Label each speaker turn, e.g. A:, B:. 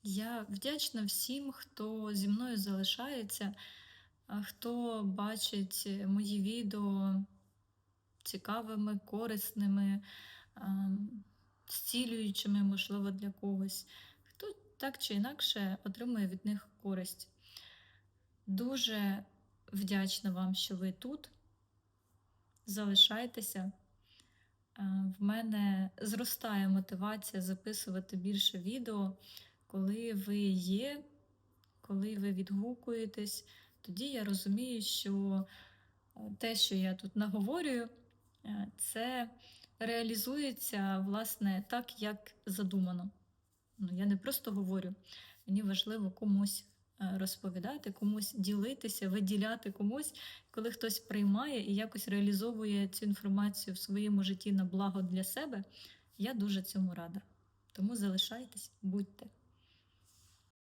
A: Я вдячна всім, хто зі мною залишається, хто бачить мої відео цікавими, корисними, зцілюючими, можливо, для когось, хто так чи інакше отримує від них користь. Дуже вдячна вам, що ви тут. Залишайтеся. В мене зростає мотивація записувати більше відео, коли ви є, коли ви відгукуєтесь. Тоді я розумію, що те, що я тут наговорюю, це реалізується, власне, так, як задумано. Ну, я не просто говорю, мені важливо комусь розповідати, комусь ділитися, виділяти комусь, коли хтось приймає і якось реалізовує цю інформацію в своєму житті на благо для себе, я дуже цьому рада. Тому залишайтесь, будьте.